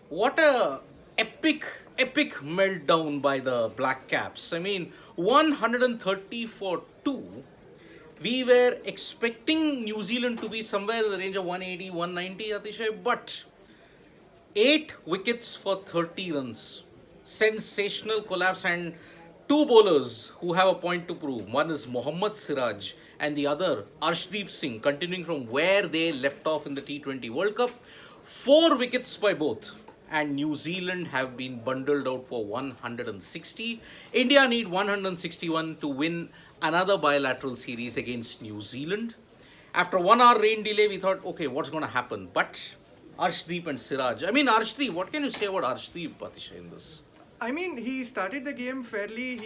What a epic meltdown by the Black Caps. I mean, 130 for 2. We were expecting New Zealand to be somewhere in the range of 180, 190, Atishay, but 8 wickets for 30 runs. Sensational collapse, and two bowlers who have a point to prove. One is Mohammad Siraj and the other Arshdeep Singh, continuing from where they left off in the T20 World Cup. 4 wickets by both. And New Zealand have been bundled out for 160. India need 161 to win another bilateral series against New Zealand. After 1 hour rain delay, we thought, okay, what's going to happen? But Arshdeep and Siraj. I mean, Arshdeep, what can you say about Arshdeep, Atishay, in this? I mean, he started the game fairly.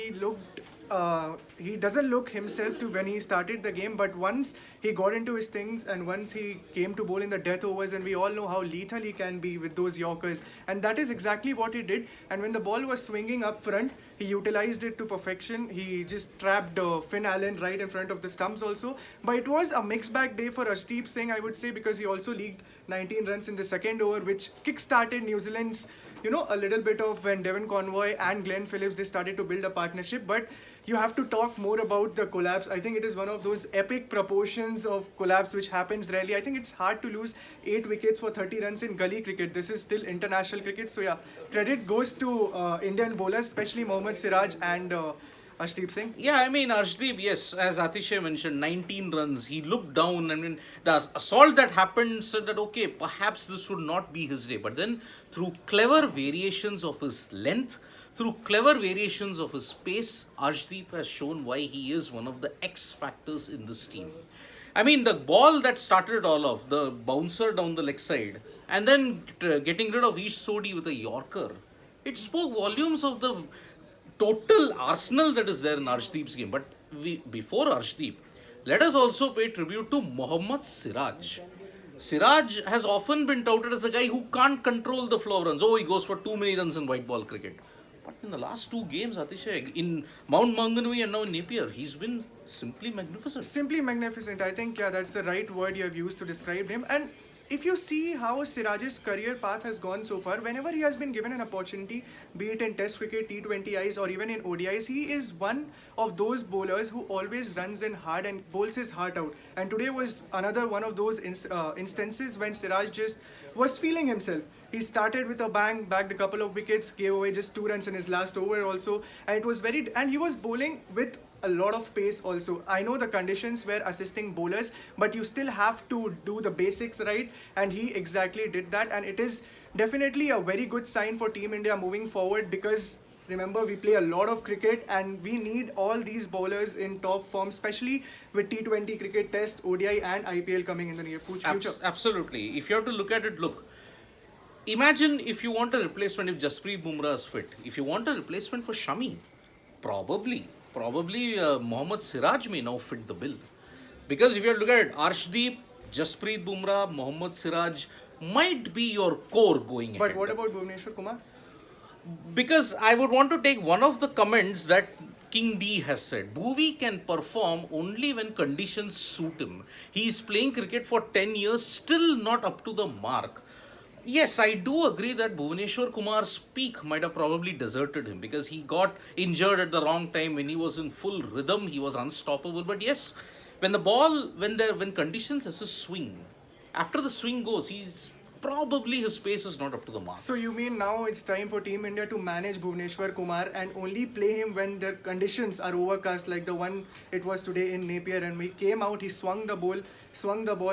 He doesn't look himself to when he started the game, but once he got into his things and once he came to bowl in the death overs, and we all know how lethal he can be with those Yorkers, and that is exactly what he did. And when the ball was swinging up front, he utilized it to perfection. He just trapped Finn Allen right in front of the stumps also. But it was a mixed bag day for Arshdeep Singh, I would say, because he also leaked 19 runs in the second over, which kick-started New Zealand's a little bit of when Devon Convoy and Glenn Phillips, they started to build a partnership. But you have to talk more about the collapse. I think it is one of those epic proportions of collapse which happens rarely. I think it's hard to lose 8 wickets for 30 runs in gully cricket. This is still international cricket. So yeah, credit goes to Indian bowlers, especially Mohammad Siraj and Arshdeep Singh. Yeah, I mean, Arshdeep, yes, as Atishay mentioned, 19 runs. He looked down. I mean, the assault that happened said that, okay, perhaps this would not be his day. But then, through clever variations of his length, through clever variations of his pace, Arshdeep has shown why he is one of the X factors in this team. I mean, the ball that started it all off, the bouncer down the leg side, and then getting rid of Ish Sodhi with a Yorker, it spoke volumes of the total arsenal that is there in Arshdeep's game. But before Arshdeep, let us also pay tribute to Mohammad Siraj. Siraj has often been touted as a guy who can't control the flow of runs. Oh, he goes for too many runs in white ball cricket. But in the last 2 games, Atishay, in Mount Maunganui and now in Napier, he's been simply magnificent. Simply magnificent. I think, yeah, that's the right word you have used to describe him. And if you see how Siraj's career path has gone so far, whenever he has been given an opportunity, be it in Test cricket, T20Is, or even in ODIs, he is one of those bowlers who always runs in hard and bowls his heart out. And today was another one of those instances when Siraj just was feeling himself. He started with a bang, bagged a couple of wickets, gave away just 2 runs in his last over also, and it was and he was bowling with a lot of pace also. I know the conditions were assisting bowlers, but you still have to do the basics right, and he exactly did that, and it is definitely a very good sign for Team India moving forward, because remember, we play a lot of cricket and we need all these bowlers in top form, especially with T20 cricket, Test, ODI and IPL coming in the near future. Absolutely. If you have to look at it, look, imagine if you want a replacement if Jasprit Bumrah is fit. If you want a replacement for Shami, probably Mohammad Siraj may now fit the bill. Because if you look at it, Arshdeep, Jasprit Bumrah, Mohammad Siraj might be your core going But ahead. what about Bhuvneshwar Kumar? Because I would want to take one of the comments that King D has said. Bhuvi can perform only when conditions suit him. He is playing cricket for 10 years, still not up to the mark. Yes, I do agree that Bhuvneshwar Kumar's peak might have probably deserted him because he got injured at the wrong time. When he was in full rhythm, he was unstoppable. But yes, when conditions has a swing, after the swing goes, his pace is not up to the mark. So you mean now it's time for Team India to manage Bhuvneshwar Kumar and only play him when the conditions are overcast, like the one it was today in Napier, and we came out, he swung the ball,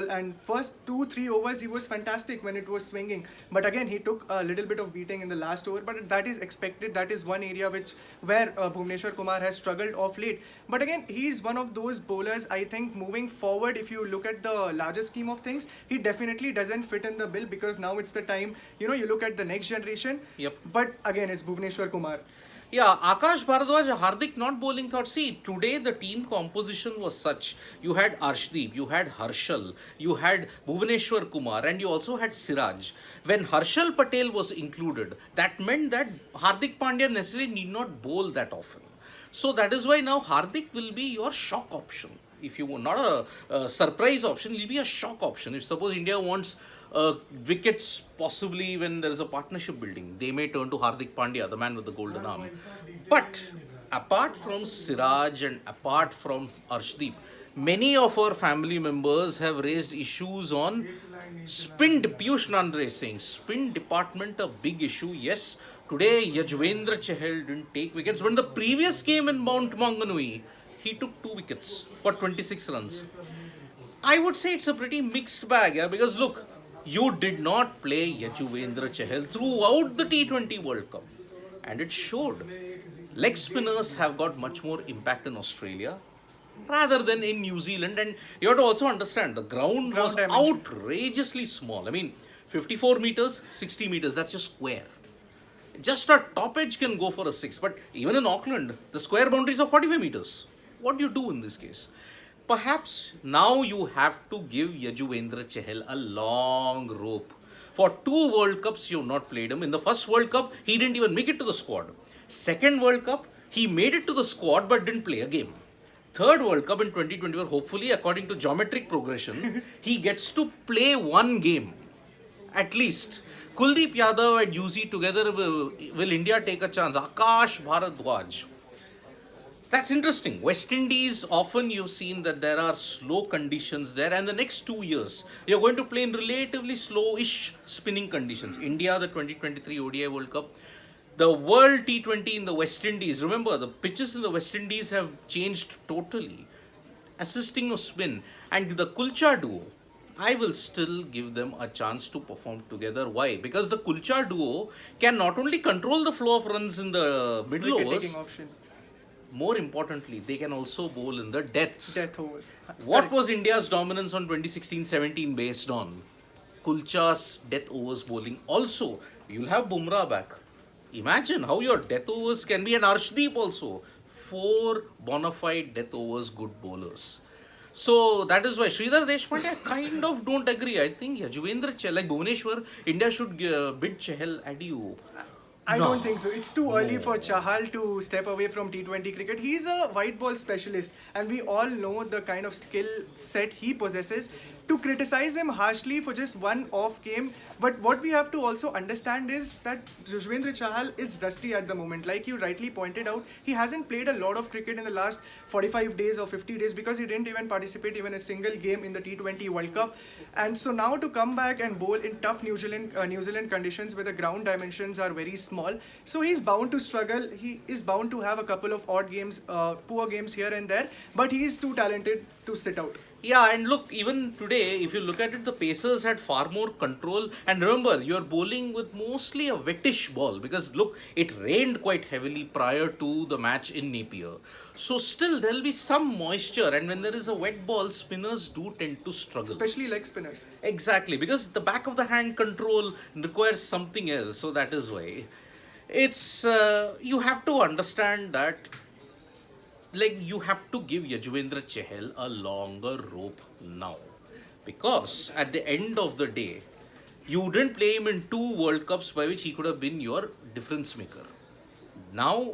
and first 2-3 overs he was fantastic when it was swinging. But again, he took a little bit of beating in the last over, but that is expected. That is one area where Bhuvneshwar Kumar has struggled off late. But again, he is one of those bowlers, I think, moving forward, if you look at the larger scheme of things, he definitely doesn't fit in the bill, because now it's the time, you look at the next generation. Yep. But again, it's Bhuvneshwar Kumar. Yeah, Akash Bharadwaj, Hardik not bowling thought. See, today the team composition was such. You had Arshdeep, you had Harshal, you had Bhuvaneshwar Kumar, and you also had Siraj. When Harshal Patel was included, that meant that Hardik Pandya necessarily need not bowl that often. So that is why now Hardik will be your shock option. If you want not a surprise option, he'll be a shock option. If suppose India wants wickets, possibly when there is a partnership building, they may turn to Hardik Pandya, the man with the golden arm. But apart from Siraj and apart from Arshdeep, many of our family members have raised issues on Piyush Nandre is saying spin department a big issue. Yes, today Yajwendra Chahal didn't take wickets, but in the previous game in Mount Maunganui, he took 2 wickets for 26 runs. I would say it's a pretty mixed bag, yeah, because look, you did not play Yajwendra Chahal throughout the T20 World Cup, and it showed. Leg spinners have got much more impact in Australia rather than in New Zealand. And you have to also understand the ground was dimension. outrageously small. I mean, 54 meters, 60 meters, that's just square. Just a top edge can go for a 6. But even in Auckland, the square boundaries are 45 meters. What do you do in this case? Perhaps now you have to give Yajuvendra Chahal a long rope. For 2 World Cups, you have not played him. In the first World Cup, he didn't even make it to the squad. Second World Cup, he made it to the squad but didn't play a game. Third World Cup in 2024, hopefully, according to geometric progression, he gets to play 1 game. At least. Kuldeep Yadav and UZ together, will India take a chance? Akash Bharadwaj. That's interesting. West Indies, often you've seen that there are slow conditions there, and the next 2 years, you're going to play in relatively slow-ish spinning conditions. India, the 2023 ODI World Cup, the World T20 in the West Indies. Remember, the pitches in the West Indies have changed totally, assisting of spin. And the Kulcha duo, I will still give them a chance to perform together. Why? Because the Kulcha duo can not only control the flow of runs in the middle Wicket overs, taking option. more importantly, they can also bowl in the deaths. Death overs. What Correct. was India's dominance on 2016-17 based on? Kulcha's death overs bowling. Also, you'll have Bumrah back. Imagine how your death overs can be, an Arshdeep also. 4 bona fide death overs good bowlers. So that is why Sridhar Deshpande, I kind of don't agree. I think Yajuvendra Chahal, like Bhuvaneshwar, India should bid Chahal adieu. I No. don't think so. It's too early for Chahal to step away from T20 cricket. He's a white ball specialist, and we all know the kind of skill set he possesses. To criticize him harshly for just one off game, but what we have to also understand is that Yuzvendra Chahal is rusty at the moment. Like you rightly pointed out, he hasn't played a lot of cricket in the last 45 days or 50 days because he didn't even participate even a single game in the T20 World Cup. And so now to come back and bowl in tough New Zealand conditions where the ground dimensions are very small, so he's bound to struggle. He is bound to have a couple of odd games, poor games here and there, but he is too talented to sit out. Yeah, and look, even today, if you look at it, the Pacers had far more control. And remember, you're bowling with mostly a wettish ball because look, it rained quite heavily prior to the match in Napier. So still, there'll be some moisture, and when there is a wet ball, spinners do tend to struggle. Especially leg spinners. Exactly, because the back of the hand control requires something else. So that is why. It's, you have to understand that, like, you have to give Yajuvendra Chahal a longer rope now. Because at the end of the day, you didn't play him in 2 World Cups by which he could have been your difference maker. Now,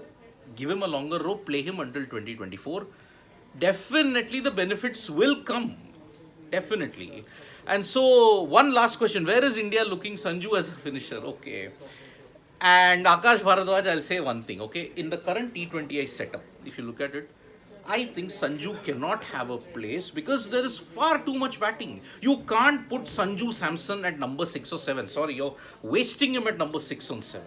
give him a longer rope, play him until 2024. Definitely the benefits will come. Definitely. And so, one last question. Where is India looking Sanju as a finisher? Okay. And Akash Bharadwaj, I'll say one thing, okay? In the current T20I setup, if you look at it, I think Sanju cannot have a place because there is far too much batting. You can't put Sanju Samson at number 6 or 7. Sorry, you're wasting him at number 6 or 7.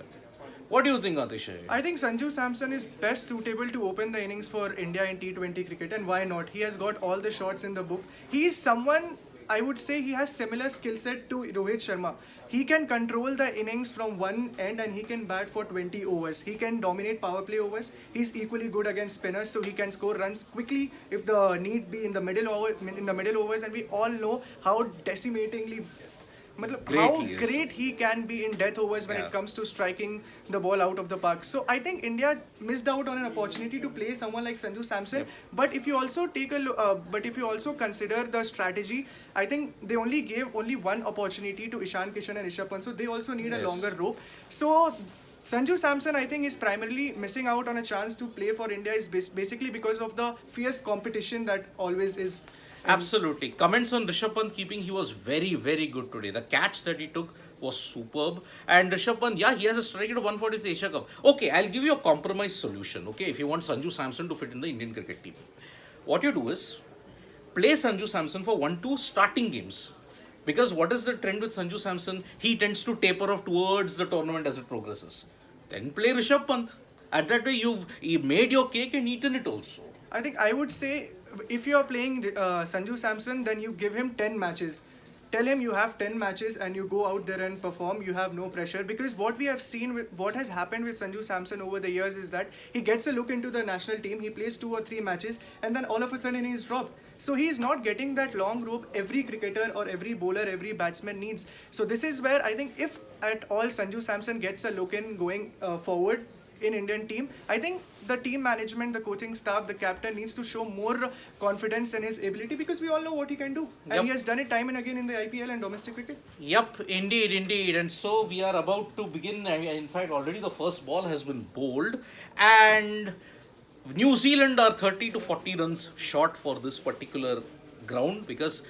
What do you think, Atishay? I think Sanju Samson is best suitable to open the innings for India in T20 cricket, and why not? He has got all the shots in the book. He is someone, I would say he has similar skill set to Rohit Sharma. He can control the innings from one end and he can bat for 20 overs. He can dominate power play overs. He's equally good against spinners, so he can score runs quickly if the need be in the middle overs. And we all know how decimatingly, how he is. great he can be in death overs when it comes to striking the ball out of the park. So I think India missed out on an opportunity to play someone like Sanju Samson. But if you also take a look, but if you also consider the strategy, I think they only gave one opportunity to Ishan Kishan and Rishabh Pant. So they also need a longer rope. So Sanju Samson, I think, is primarily missing out on a chance to play for India is basically because of the fierce competition that always is. Absolutely. Comments on Rishabh Pant keeping, he was very, very good today. The catch that he took was superb. And Rishabh Pant, yeah, he has a strike rate of 140 Asia Cup. Okay, I'll give you a compromise solution, okay, if you want Sanju Samson to fit in the Indian cricket team. What you do is, play Sanju Samson for 1-2 starting games. Because what is the trend with Sanju Samson? He tends to taper off towards the tournament as it progresses. Then play Rishabh Pant. At that way, you've made your cake and eaten it also. I think I would say if you are playing Sanju Samson, then you give him 10 matches. Tell him you have 10 matches and you go out there and perform. You have no pressure, because what we have seen with what has happened with Sanju Samson over the years is that he gets a look into the national team, he plays 2 or 3 matches, and then all of a sudden he is dropped. So he is not getting that long rope every cricketer or every bowler, every batsman needs. So this is where I think if at all Sanju Samson gets a look in going forward in Indian team, I think the team management, the coaching staff, the captain needs to show more confidence in his ability, because we all know what he can do. And he has done it time and again in the IPL and domestic cricket. Yep, indeed, indeed. And so we are about to begin. In fact, already the first ball has been bowled. And New Zealand are 30 to 40 runs short for this particular ground, because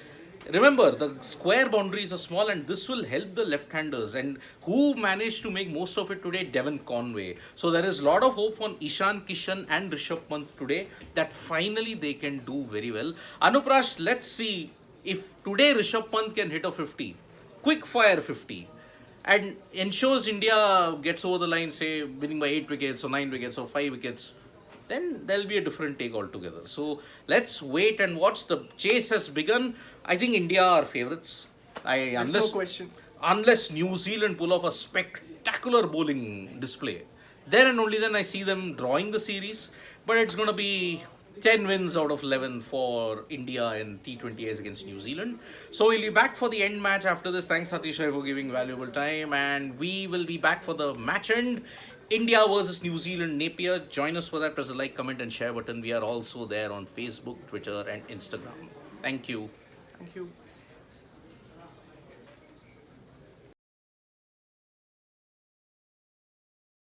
remember, the square boundaries are small and this will help the left-handers. And who managed to make most of it today? Devon Conway. So there is a lot of hope on Ishan Kishan and Rishabh Pant today that finally they can do very well. Anuprash, let's see if today Rishabh Pant can hit a 50, quick fire 50, and ensures India gets over the line, say winning by 8 wickets or 9 wickets or 5 wickets, then there'll be a different take altogether. So let's wait and watch. The chase has begun. I think India are favourites. There's no question. Unless New Zealand pull off a spectacular bowling display, then and only then I see them drawing the series. But it's going to be 10 wins out of 11 for India in T20As against New Zealand. So we'll be back for the end match after this. Thanks, Satisha, for giving valuable time. And we will be back for the match end. India versus New Zealand, Napier. Join us for that. Press the like, comment and share button. We are also there on Facebook, Twitter and Instagram. Thank you. Thank you.